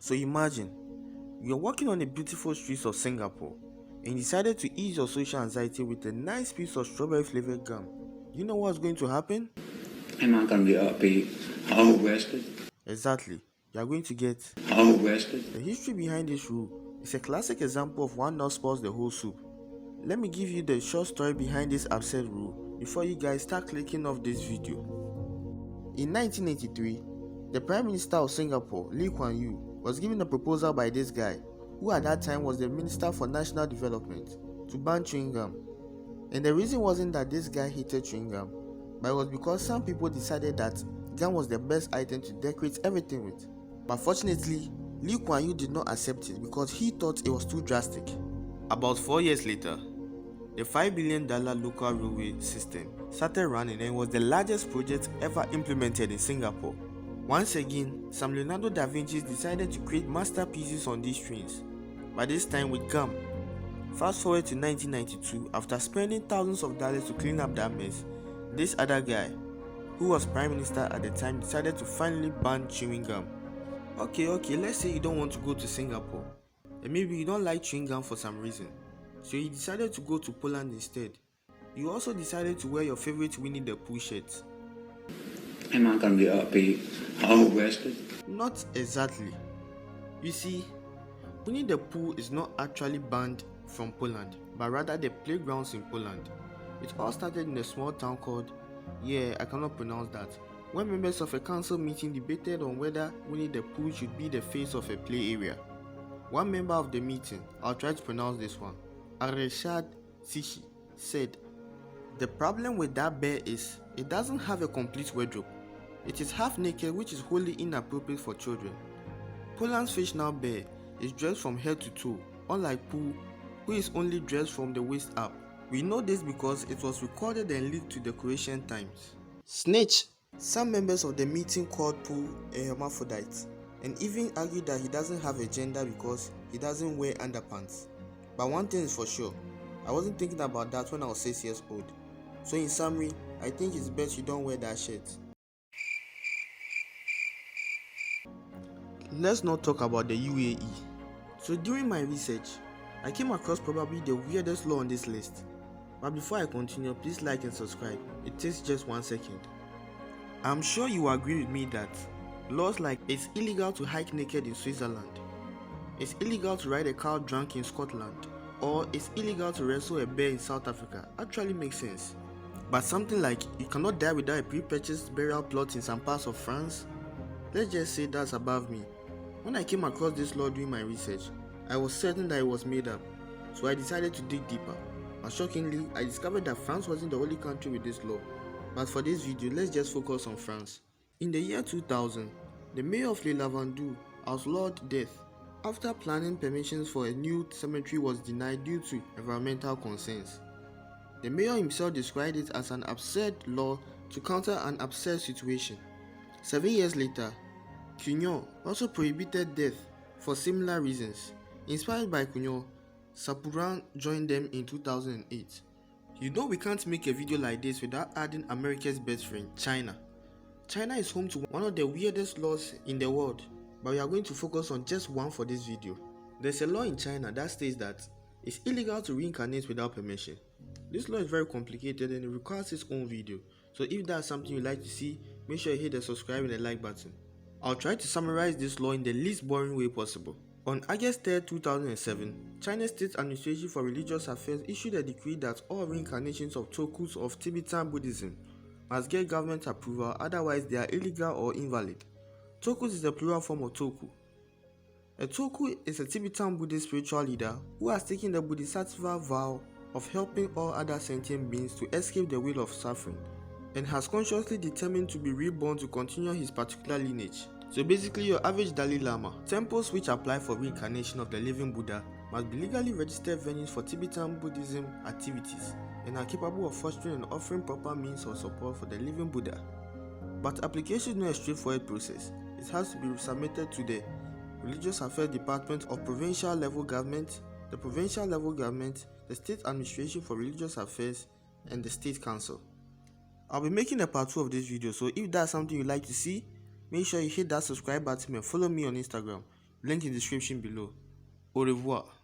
So imagine, you're walking on the beautiful streets of Singapore and you decided to ease your social anxiety with a nice piece of strawberry flavored gum. You know what's going to happen? Am I gonna be upbeat, all rested, Exactly, you're going to get. all rested? The history behind this rule is a classic example of one that spoils the whole soup. Let me give you the short story behind this absurd rule before you guys start clicking off this video. In 1983, the Prime Minister of Singapore, Lee Kuan Yew, was given a proposal by this guy, who at that time was the Minister for National Development, to ban chewing gum. And the reason wasn't that this guy hated chewing gum, but it was because some people decided that gum was the best item to decorate everything with. But fortunately, Lee Kuan Yew did not accept it because he thought it was too drastic. About 4 years later, the $5 billion local railway system started running and was the largest project ever implemented in Singapore. Once again, some Leonardo da Vinci decided to create masterpieces on these trains, by this time with gum. Fast forward to 1992, after spending thousands of dollars to clean up that mess, this other guy, who was Prime Minister at the time, decided to finally ban chewing gum. Okay, let's say you don't want to go to Singapore, and maybe you don't like chewing gum for some reason, so you decided to go to Poland instead. You also decided to wear your favorite Winnie the Pooh shirt. Am I gonna be upbeat, all rested? Not exactly. You see, Winnie the Pooh is not actually banned from Poland, but rather the playgrounds in Poland. It all started in a small town called, I cannot pronounce that, when members of a council meeting debated on whether Winnie the Pooh should be the face of a play area. One member of the meeting, I'll try to pronounce this one, Areshad Sishi, said, "The problem with that bear is it doesn't have a complete wardrobe. It is half naked, which is wholly inappropriate for children. Poland's fictional bear is dressed from head to toe, unlike Pooh, who is only dressed from the waist up. We know this because it was recorded and leaked to the Croatian Times." Snitch! Some members of the meeting called Pooh a hermaphrodite and even argued that he doesn't have a gender because he doesn't wear underpants. But one thing is for sure, I wasn't thinking about that when I was 6 years old. So in summary, I think it's best you don't wear that shirt. Let's not talk about the UAE. So during my research, I came across probably the weirdest law on this list. But before I continue, please like and subscribe. It takes just 1 second. I'm sure you agree with me that laws like it's illegal to hike naked in Switzerland, it's illegal to ride a cow drunk in Scotland, or it's illegal to wrestle a bear in South Africa actually make sense. But something like you cannot die without a pre-purchased burial plot in some parts of France, let's just say that's above me. When I came across this law during my research, I was certain that it was made up, so I decided to dig deeper. But shockingly, I discovered that France wasn't the only country with this law. But for this video, let's just focus on France. In the year 2000, the mayor of Le Lavandou outlawed death after planning permissions for a new cemetery was denied due to environmental concerns. The mayor himself described it as an absurd law to counter an absurd situation. 7 years later, Cugnon also prohibited death for similar reasons. Inspired by Cugnon, Sapourin joined them in 2008. You know we can't make a video like this without adding America's best friend, China. China is home to one of the weirdest laws in the world, but we are going to focus on just one for this video. There's a law in China that states that it's illegal to reincarnate without permission. This law is very complicated and it requires its own video, so if that's something you'd like to see, make sure you hit the subscribe and the like button. I'll try to summarize this law in the least boring way possible. On August 3, 2007, China's State Administration for Religious Affairs issued a decree that all reincarnations of tokus of Tibetan Buddhism must get government approval, otherwise they are illegal or invalid. Tokus is the plural form of toku. A toku is a Tibetan Buddhist spiritual leader who has taken the Bodhisattva vow of helping all other sentient beings to escape the wheel of suffering, and has consciously determined to be reborn to continue his particular lineage. So basically your average Dalai Lama. Temples which apply for reincarnation of the living Buddha must be legally registered venues for Tibetan Buddhism activities and are capable of fostering and offering proper means of support for the living Buddha. But application is not a straightforward process. It has to be submitted to the Religious Affairs Department of Provincial Level Government, the Provincial Level Government, the State Administration for Religious Affairs, and the State Council. I'll be making a part 2 of this video, so if that's something you'd like to see, make sure you hit that subscribe button and follow me on Instagram. Link in description below. Au revoir.